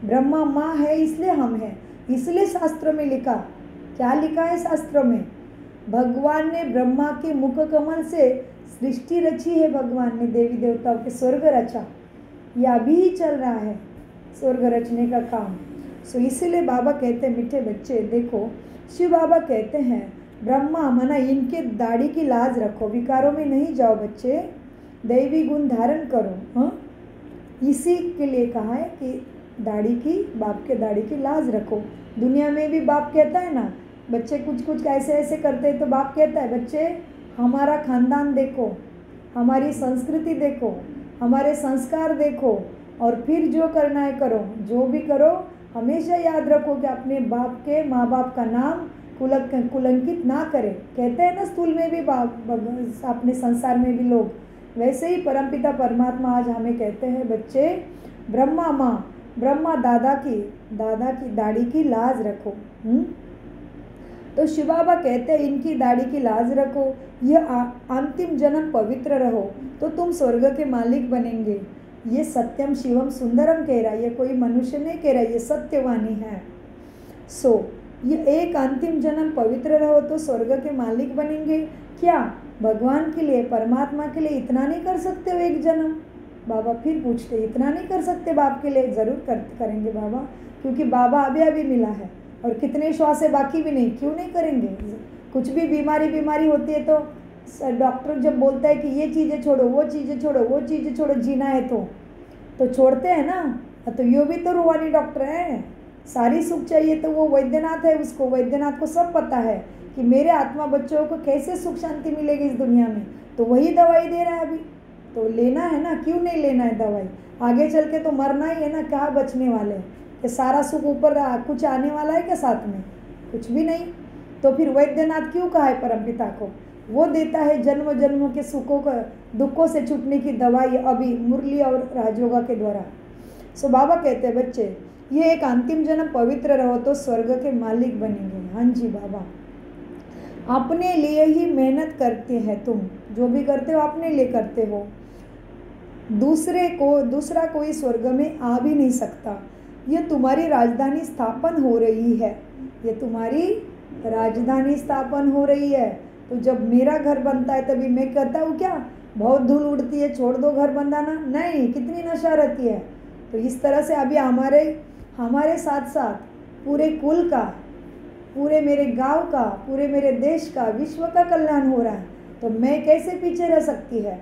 ब्रह्मा माँ है इसलिए हम हैं, इसलिए शास्त्रों में लिखा, क्या लिखा है शास्त्रों में, भगवान ने ब्रह्मा के मुख कमल से सृष्टि रची है, भगवान ने देवी देवताओं के स्वर्ग रचा। यह अभी ही चल रहा है स्वर्ग रचने का काम। सो इसीलिए बाबा कहते हैं, मीठे बच्चे देखो, शिव बाबा कहते हैं ब्रह्मा मना इनके दाढ़ी की लाज रखो, विकारों में नहीं जाओ बच्चे, दैवी गुण धारण करो। हाँ, इसी के लिए कहा है कि दाढ़ी की, बाप के दाढ़ी की लाज रखो। दुनिया में भी बाप कहता है ना, बच्चे कुछ कुछ ऐसे ऐसे करते हैं तो बाप कहता है, बच्चे हमारा खानदान देखो, हमारी संस्कृति देखो, हमारे संस्कार देखो और फिर जो करना है करो। जो भी करो हमेशा याद रखो कि अपने बाप के, माँ बाप का नाम कुलंकित ना करें। कहते हैं ना स्थूल में भी बाप, अपने संसार में भी लोग, वैसे ही परमपिता परमात्मा आज हमें कहते हैं, बच्चे ब्रह्मा माँ, ब्रह्मा दादा की दाढ़ी की लाज रखो। तो शिव बाबा कहते हैं इनकी दाढ़ी की लाज रखो, यह अंतिम जन्म पवित्र रहो तो तुम स्वर्ग के मालिक बनेंगे। ये सत्यम शिवम सुंदरम कह रहा है, ये कोई मनुष्य नहीं कह रहा, ये सत्यवाणी है। सो ये एक अंतिम जन्म पवित्र रहो तो स्वर्ग के मालिक बनेंगे। क्या भगवान के लिए, परमात्मा के लिए इतना नहीं कर सकते हो एक जन्म? बाबा फिर पूछते, इतना नहीं कर सकते बाप के लिए? ज़रूर करेंगे बाबा, क्योंकि बाबा अभी मिला है और कितने श्वास है बाकी भी नहीं, क्यों नहीं करेंगे? कुछ भी बीमारी होती है तो डॉक्टर जब बोलता है कि ये चीज़ें छोड़ो, वो चीज़ें छोड़ो, वो चीज़ें छोड़ो, जीना है तो छोड़ते हैं ना। तो यो भी तो रूहानी डॉक्टर है, सारी सुख चाहिए तो वो वैद्यनाथ है, उसको वैद्यनाथ को सब पता है कि मेरे आत्मा बच्चों को कैसे सुख शांति मिलेगी इस दुनिया में, तो वही दवाई दे रहा है अभी। तो लेना है ना, क्यों नहीं लेना है दवाई? आगे चल के तो मरना ही है ना, कहाँ बचने वाले हैं? ये सारा सुख ऊपर रहा, कुछ आने वाला है क्या साथ में? कुछ भी नहीं। तो फिर वैद्यनाथ क्यों कहा है परमपिता को? वो देता है जन्म जन्म के सुखों का, दुखों से छूटने की दवाई अभी मुरली और राजयोगा के द्वारा। सो बाबा कहते हैं, बच्चे ये एक अंतिम जन्म पवित्र रहो तो स्वर्ग के मालिक बनेंगे। हाँ जी बाबा, अपने लिए ही मेहनत करते हैं तुम, जो भी करते हो अपने लिए करते हो, दूसरा कोई स्वर्ग में आ भी नहीं सकता। ये तुम्हारी राजधानी स्थापन हो रही है, ये तुम्हारी राजधानी स्थापन हो रही है। तो जब मेरा घर बनता है तभी मैं कहता हूँ क्या बहुत धूल उड़ती है, छोड़ दो घर बनाना, नहीं, कितनी नशा रहती है। तो इस तरह से अभी हमारे साथ साथ पूरे कुल का, पूरे मेरे गांव का, पूरे मेरे देश का, विश्व का कल्याण हो रहा है, तो मैं कैसे पीछे रह सकती है?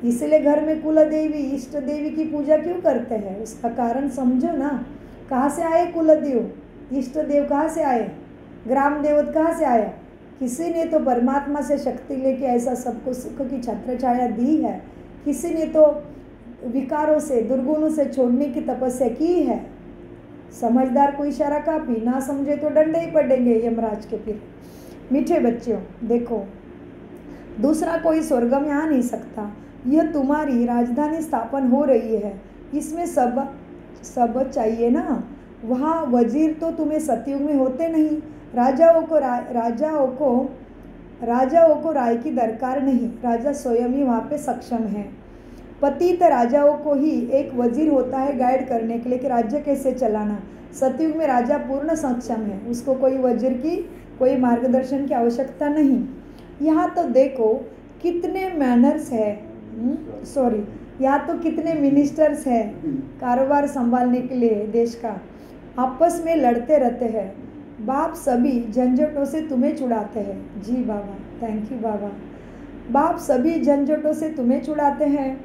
इसलिए घर में कुल देवी, इष्ट देवी की पूजा क्यों करते हैं? उसका कारण समझो ना, कहाँ से आए कुल देव, इष्ट देव कहाँ से आए? ग्राम देवत कहाँ से आया? किसी ने तो परमात्मा से शक्ति लेके ऐसा सबको सुख की छत्र छाया दी है। किसी ने तो विकारों से, दुर्गुणों से छोड़ने की तपस्या की है। समझदार को इशारा काफी, ना समझे तो डंडे ही पड़ेंगे यमराज के। फिर मीठे बच्चों देखो, दूसरा कोई स्वर्ग में आ नहीं सकता। यह तुम्हारी राजधानी स्थापन हो रही है, इसमें सब चाहिए ना। वहाँ वजीर तो तुम्हें सतयुग में होते नहीं। राजाओं को राय की दरकार नहीं, राजा स्वयं ही वहाँ पे सक्षम है। पतित राजाओं को ही एक वजीर होता है गाइड करने के लिए कि राज्य कैसे चलाना। सतयुग में राजा पूर्ण सक्षम है, उसको कोई वजीर की, कोई मार्गदर्शन की आवश्यकता नहीं। यहाँ तो देखो कितने मैनर्स है, यहाँ तो कितने मिनिस्टर्स हैं कारोबार संभालने के लिए देश का, आपस में लड़ते रहते हैं। बाप सभी झंझटों से तुम्हें छुड़ाते हैं। जी बाबा, थैंक यू बाबा। बाप सभी झंझटों से तुम्हें छुड़ाते हैं।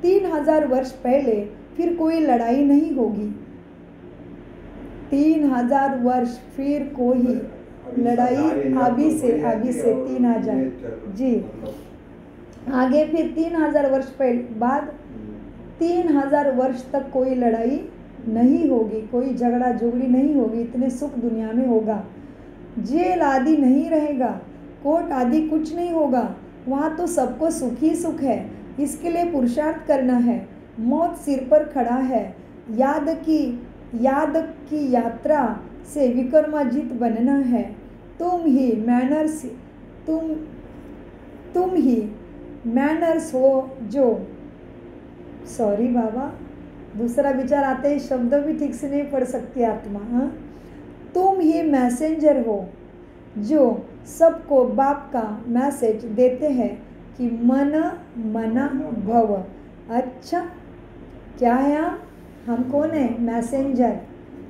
3000 वर्ष पहले फिर कोई लड़ाई नहीं होगी। 3000 वर्ष फिर कोई लड़ाई अभी से 3000 जी आगे फिर 3000 वर्ष बाद 3000 वर्ष तक कोई लड़ाई नहीं होगी, कोई झगड़ा झुगड़ी नहीं होगी। इतने सुख दुनिया में होगा। जेल आदि नहीं रहेगा, कोर्ट आदि कुछ नहीं होगा। वहाँ तो सबको सुख ही सुख है। इसके लिए पुरुषार्थ करना है। मौत सिर पर खड़ा है। याद की यात्रा से विक्रमाजित बनना है। तुम ही मैनर्स हो जो, सॉरी बाबा, दूसरा विचार आते ही शब्द भी ठीक से नहीं पढ़ सकती आत्मा। हाँ, तुम ही मैसेंजर हो जो सबको बाप का मैसेज देते हैं कि मन मना भव। अच्छा, क्या है हम कौन है? मैसेंजर,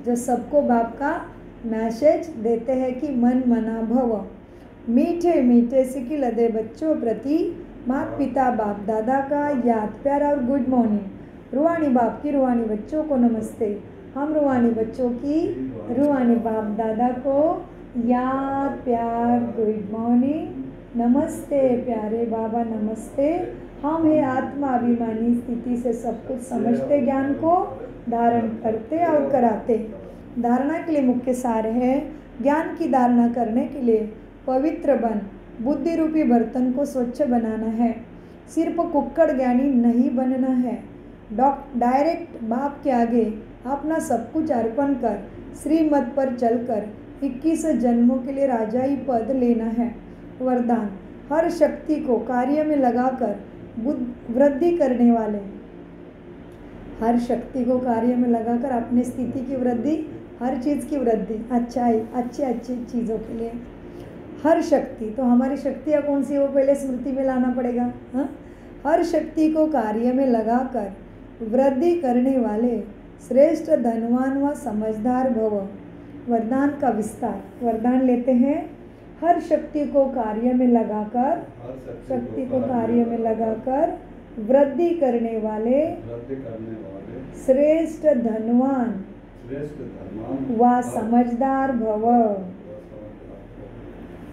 जो सबको बाप का मैसेज देते हैं कि मन मना भव। मीठे मीठे सिखी लदे बच्चों प्रति माता पिता बाप दादा का याद प्यार और गुड मॉर्निंग। रूहानी बाप की रूहानी बच्चों को नमस्ते। हम रूहानी बच्चों की रूहानी बाप दादा को याद प्यार गुड मॉर्निंग। नमस्ते प्यारे बाबा, नमस्ते। हम है आत्मा अभिमानी स्थिति से सब कुछ समझते, ज्ञान को धारण करते और कराते। धारणा के लिए मुख्य सार है, ज्ञान की धारणा करने के लिए पवित्र बन बुद्धि रूपी बर्तन को स्वच्छ बनाना है। सिर्फ कुक्कड़ ज्ञानी नहीं बनना है। डायरेक्ट बाप के आगे अपना सब कुछ अर्पण कर श्रीमत पर चलकर 21 जन्मों के लिए राजाई पद लेना है। वरदान, हर शक्ति को कार्य में लगाकर वृद्धि करने वाले, हर शक्ति को कार्य में लगाकर अपनी स्थिति की वृद्धि, हर चीज़ की वृद्धि, अच्छाई, अच्छी चीज़ों के लिए हर शक्ति। तो हमारी शक्तियाँ कौन सी, वो पहले स्मृति में लाना पड़ेगा। हाँ, हर शक्ति को कार्य में लगाकर वृद्धि करने वाले श्रेष्ठ धनवान व समझदार भव। वरदान का विस्तार। वरदान लेते हैं, हर शक्ति को कार्य में लगाकर, वृद्धि करने वाले श्रेष्ठ धनवान व समझदार भव।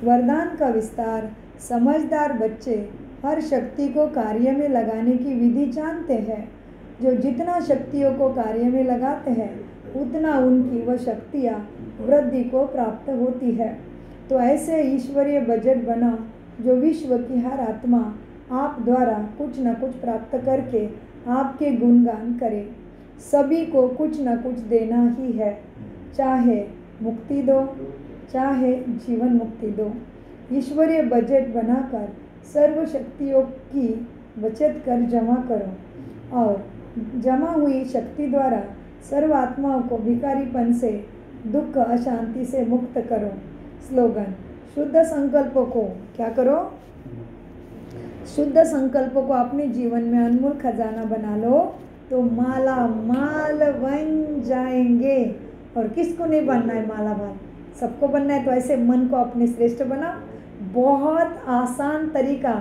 वरदान का विस्तार। समझदार बच्चे हर शक्ति को कार्य में लगाने की विधि जानते हैं। जो जितना शक्तियों को कार्य में लगाते हैं उतना उनकी वह शक्तियाँ वृद्धि को प्राप्त होती है। तो ऐसे ईश्वरीय बजट बना जो विश्व की हर आत्मा आप द्वारा कुछ न कुछ प्राप्त करके आपके गुणगान करे। सभी को कुछ न कुछ देना ही है, चाहे मुक्ति दो, चाहे जीवन मुक्ति दो। ईश्वरीय बजट बनाकर सर्व शक्तियों की बचत कर जमा करो और जमा हुई शक्ति द्वारा सर्व आत्माओं को भिखारीपन से, दुख अशांति से मुक्त करो। स्लोगन, शुद्ध संकल्प को क्या करो? शुद्ध संकल्प को अपने जीवन में अनमोल खजाना बना लो तो माला माल बन जाएंगे। और किसको नहीं बनना है माला माल? सबको बनना है। तो ऐसे मन को अपने श्रेष्ठ बनाओ। बहुत आसान तरीका,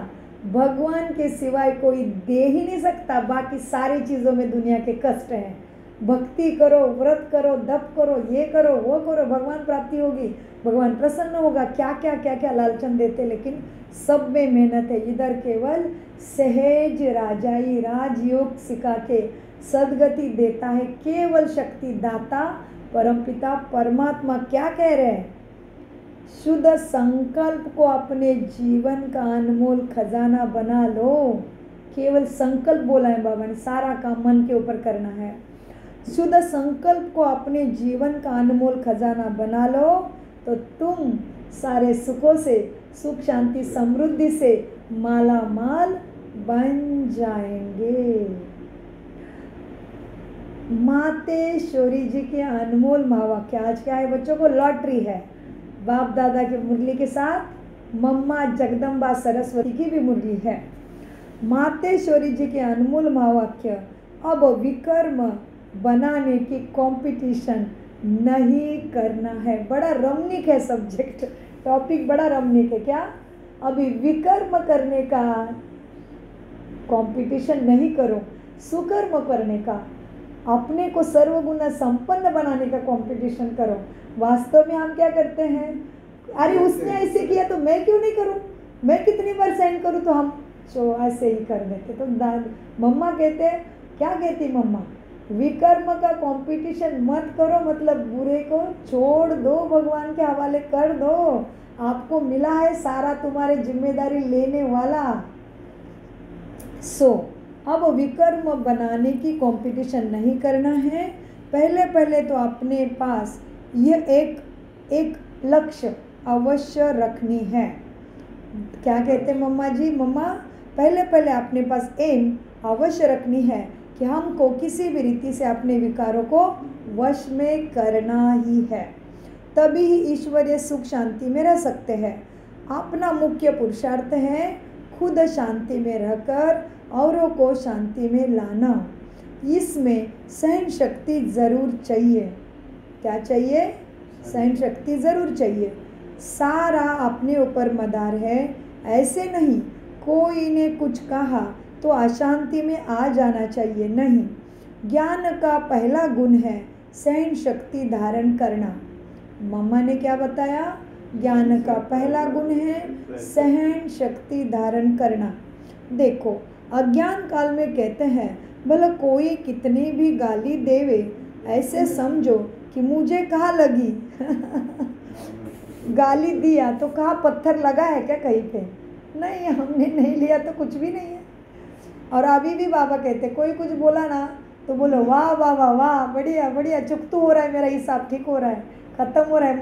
भगवान के सिवाय कोई दे ही नहीं सकता। बाकी सारी चीज़ों में दुनिया के कष्ट हैं। भक्ति करो, व्रत करो, दप करो, ये करो, वो करो, भगवान प्राप्ति होगी। भगवान प्रसन्न होगा, क्या क्या क्या क्या लालचन देते, लेकिन सब में मेहनत है। इधर केवल सहज राजाई राजयोग सिखा के सदगति देता है केवल शक्ति दाता परमपिता परमात्मा। क्या कह रहे हैं? शुद्ध संकल्प को अपने जीवन का अनमोल खजाना बना लो। केवल संकल्प बोला है बाबा ने, सारा काम मन के ऊपर करना है। शुद्ध संकल्प को अपने जीवन का अनमोल खजाना बना लो तो तुम सारे सुखों से, सुख शांति समृद्धि से माला माल बन जाएंगे। मातेश्वरी जी के अनमोल महावाक्य। आज क्या है बच्चों को? लॉटरी है। बाप दादा की मुरली के साथ मम्मा जगदम्बा सरस्वती की भी मुरली है। मातेश्वरी जी के अनमोल महावाक्य। अब विकर्म बनाने की कंपटीशन नहीं करना है। बड़ा रमणीक है सब्जेक्ट, टॉपिक बड़ा रमणीक है। क्या? अभी विकर्म करने का कंपटीशन नहीं करो, सुकर्म करने का, अपने को सर्वगुण संपन्न बनाने का कंपटीशन करो। वास्तव में हम क्या करते हैं? अरे उसने ऐसे किया तो मैं क्यों नहीं करूं, मैं कितनी बार सेंड करूं, तो हम तो ऐसे ही कर देते। तो मम्मा कहते हैं, क्या कहती मम्मा? विकर्म का कंपटीशन मत करो, मतलब बुरे को छोड़ दो, भगवान के हवाले कर दो। आपको मिला है सारा तुम्हारी जिम्मेदारी लेने वाला। अब विकर्म बनाने की कंपटीशन नहीं करना है। पहले तो अपने पास ये एक लक्ष्य अवश्य रखनी है। क्या कहते मम्मा जी? मम्मा पहले अपने पास एम अवश्य रखनी है कि हमको किसी भी रीति से अपने विकारों को वश में करना ही है, तभी ही ईश्वरीय सुख शांति में रह सकते हैं। अपना मुख्य पुरुषार्थ है खुद शांति में रहकर औरों को शांति में लाना। इसमें सहन शक्ति ज़रूर चाहिए। क्या चाहिए? सहन शक्ति ज़रूर चाहिए। सारा अपने ऊपर मदार है, ऐसे नहीं कोई ने कुछ कहा तो अशांति में आ जाना चाहिए, नहीं। ज्ञान का पहला गुण है सहन शक्ति धारण करना। मम्मा ने क्या बताया? ज्ञान का पहला गुण है सहन शक्ति धारण करना। देखो अज्ञान काल में कहते हैं भला कोई कितनी भी गाली देवे, ऐसे समझो कि मुझे कहाँ लगी गाली दिया तो कहाँ पत्थर लगा है क्या कहीं पे? नहीं, हमने नहीं लिया तो कुछ भी नहीं है। और अभी भी बाबा कहते कोई कुछ बोला ना तो बोलो वाह वाह वाह वाह, बढ़िया बढ़िया, चुकतू हो रहा है, मेरा हिसाब ठीक हो रहा है, ख़त्म हो रहा है।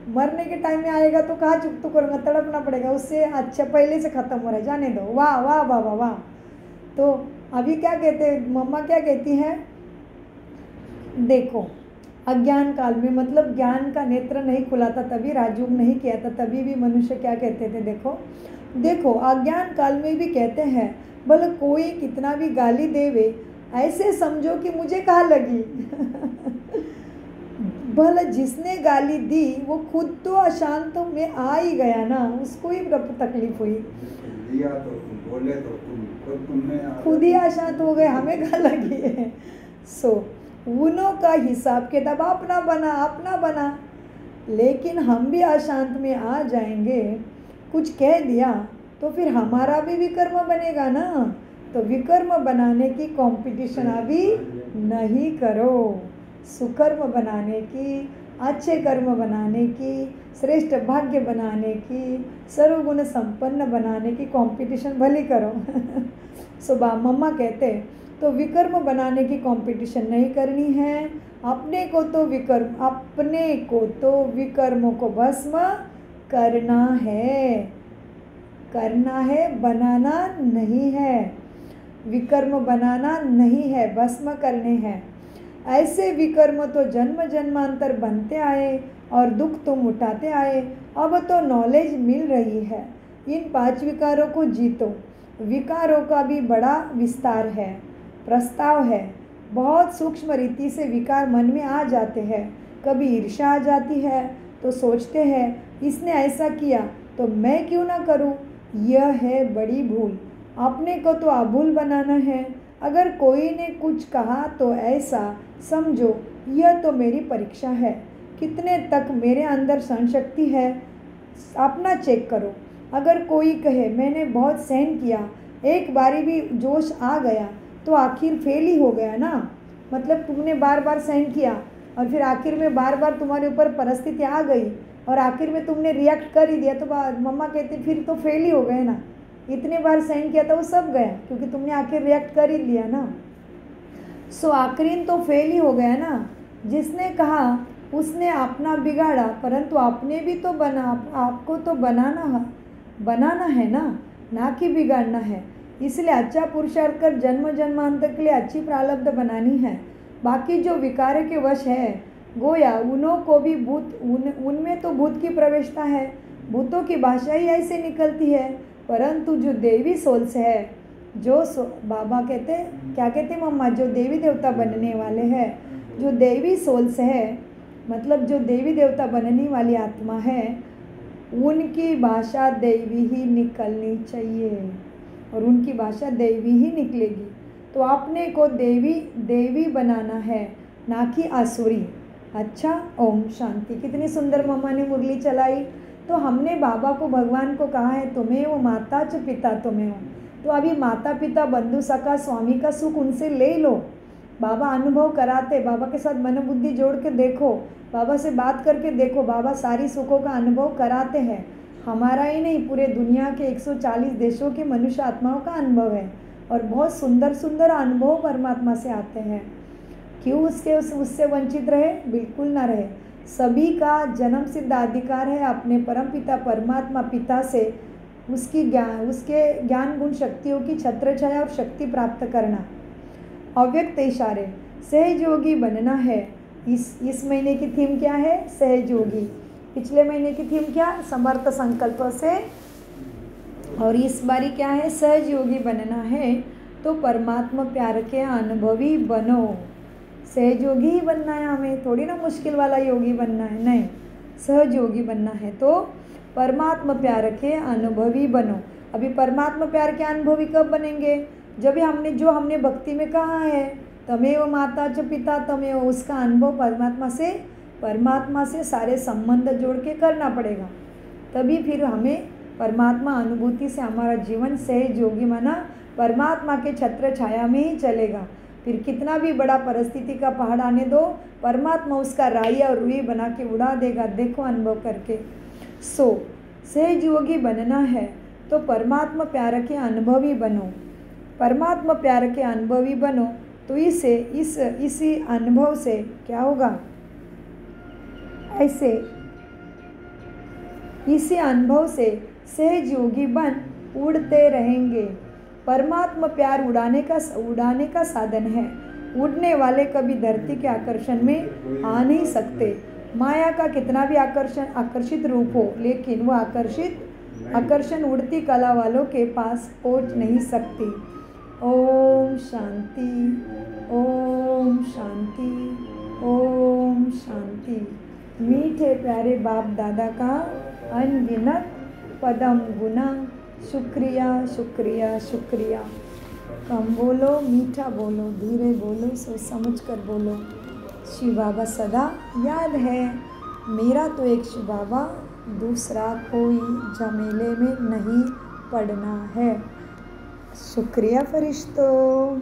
मरने के टाइम में आएगा तो कहाँ चुकतू करूँगा, तड़पना पड़ेगा, उससे अच्छा पहले से ख़त्म हो रहा है, जाने दो, वाह वाह वाह वाह वाह। तो अभी क्या कहते मम्मा क्या कहती है? देखो अज्ञान काल में, मतलब ज्ञान का नेत्र नहीं खुला था, तभी राजयोग नहीं किया था, तभी भी मनुष्य क्या कहते थे? देखो अज्ञान काल में भी कहते हैं भले कोई कितना भी गाली देवे, ऐसे समझो कि मुझे कहाँ लगी भले जिसने गाली दी वो खुद तो अशांत में आ ही गया ना, उसको ही तकलीफ हुई। दिया तो तुम बोले तो तुमने खुद ही अशांत हो गए, हमें कहाँ लगी है। उनों का हिसाब किताब अपना बना, लेकिन हम भी अशांत में आ जाएंगे। कुछ कह दिया तो फिर हमारा भी विकर्म बनेगा ना, तो विकर्म बनाने की कंपटीशन अभी नहीं करो। सुकर्म बनाने की, अच्छे कर्म बनाने की, श्रेष्ठ भाग्य बनाने की, सर्वगुण संपन्न बनाने की कंपटीशन भली करो सुबह मम्मा कहते तो विकर्म बनाने की कंपटीशन नहीं करनी है। अपने को तो विकर्मों को भस्म करना है, बनाना नहीं है। विकर्म बनाना नहीं है, भस्म करने हैं। ऐसे विकर्म तो जन्म जन्मांतर बनते आए और दुख तुम उठाते आए, अब तो नॉलेज मिल रही है। इन 5 विकारों को जीतो। विकारों का भी बड़ा विस्तार है, प्रस्ताव है। बहुत सूक्ष्म रीति से विकार मन में आ जाते हैं। कभी ईर्ष्या आ जाती है तो सोचते हैं इसने ऐसा किया तो मैं क्यों ना करूं। यह है बड़ी भूल। अपने को तो अभूल बनाना है। अगर कोई ने कुछ कहा तो ऐसा समझो यह तो मेरी परीक्षा है, कितने तक मेरे अंदर सहन शक्ति है, अपना चेक करो। अगर कोई कहे मैंने बहुत सहन किया, एक बारी भी जोश आ गया तो आखिर फेल ही हो गया ना। मतलब तुमने बार बार सहन किया और फिर आखिर में बार बार तुम्हारे ऊपर परिस्थिति आ गई और आखिर में तुमने रिएक्ट कर ही दिया तो मम्मा कहती फिर तो फेल ही हो गए ना। इतने बार सहन किया था वो सब गया क्योंकि तुमने आखिर रिएक्ट कर ही लिया ना। सो आखिरी तो फेल ही हो गया ना। जिसने कहा उसने अपना बिगाड़ा, परंतु आपने भी तो आपको तो बनाना है ना कि बिगाड़ना है। इसलिए अच्छा पुरुषार्थ कर जन्म जन्मांतर के लिए अच्छी प्रारब्ध बनानी है। बाकी जो विकार के वश है गोया उन्हों को भी उनमें तो भूत की प्रवेशता है, भूतों की भाषा ही ऐसे निकलती है। परंतु जो देवी सोल से है, बाबा कहते क्या कहते मम्मा, जो देवी देवता बनने वाले हैं, जो देवी सोल से है, मतलब जो देवी देवता बनने वाली आत्मा है, उनकी भाषा देवी ही निकलनी चाहिए और उनकी भाषा देवी ही निकलेगी। तो आपने को देवी बनाना है, ना कि आसुरी। अच्छा, ओम शांति। कितनी सुंदर मम्मा ने मुरली चलाई। तो हमने बाबा को, भगवान को कहा है तुम्हें वो माता च पिता तुम्हें हो। तो अभी माता पिता बंधु सखा स्वामी का सुख उनसे ले लो। बाबा अनुभव कराते, बाबा के साथ मन बुद्धि जोड़ के देखो, बाबा से बात करके देखो, बाबा सारी सुखों का अनुभव कराते हैं। हमारा ही नहीं, पूरे दुनिया के 140 देशों के मनुष्य आत्माओं का अनुभव है और बहुत सुंदर सुंदर अनुभव परमात्मा से आते हैं। क्यों उससे वंचित रहे? बिल्कुल ना रहे। सभी का जन्म सिद्ध अधिकार है अपने परम पिता परमात्मा पिता से उसके ज्ञान गुण शक्तियों की छत्र छाया और शक्ति प्राप्त करना। अव्यक्त इशारे, सहयोगी बनना है। इस महीने की थीम क्या है? सहयोगी। पिछले महीने की थीम क्या? समर्थ संकल्प से। और इस बारी क्या है? सहयोगी बनना है। तो परमात्मा प्यार के अनुभवी बनो। सहयोगी ही बनना है हमें, थोड़ी ना मुश्किल वाला योगी बनना है, नहीं, सहयोगी बनना है। तो परमात्मा प्यार के अनुभवी बनो। अभी परमात्मा प्यार के अनुभवी कब बनेंगे? जब हमने भक्ति में कहा है तमेव माता च पिता तमेव, उसका अनुभव परमात्मा से सारे संबंध जोड़ के करना पड़ेगा। तभी फिर हमें परमात्मा अनुभूति से हमारा जीवन सहयोगी माना परमात्मा के छत्र छाया में ही चलेगा। फिर कितना भी बड़ा परिस्थिति का पहाड़ आने दो, परमात्मा उसका राई और रुई बना के उड़ा देगा। देखो अनुभव करके। सो सहयोगी बनना है तो परमात्मा प्यार के अनुभवी बनो। परमात्मा प्यार के अनुभवी बनो तो इसी अनुभव से क्या होगा? ऐसे इसी अनुभव से सहयोगी बन उड़ते रहेंगे। परमात्मा प्यार उड़ाने का साधन है। उड़ने वाले कभी धरती के आकर्षण में आ नहीं सकते। माया का कितना भी आकर्षित रूप हो, लेकिन वो आकर्षण उड़ती कला वालों के पास पहुंच नहीं सकती। ओम शांति, ओम शांति, ओम शांति। मीठे प्यारे बाप दादा का अनगिनत पदम गुना शुक्रिया शुक्रिया शुक्रिया। कम बोलो, मीठा बोलो, धीरे बोलो, सोच समझ कर बोलो। शिव बाबा सदा याद है, मेरा तो एक शिव बाबा, दूसरा कोई झमेले में नहीं पड़ना है। शुक्रिया फरिश्तों।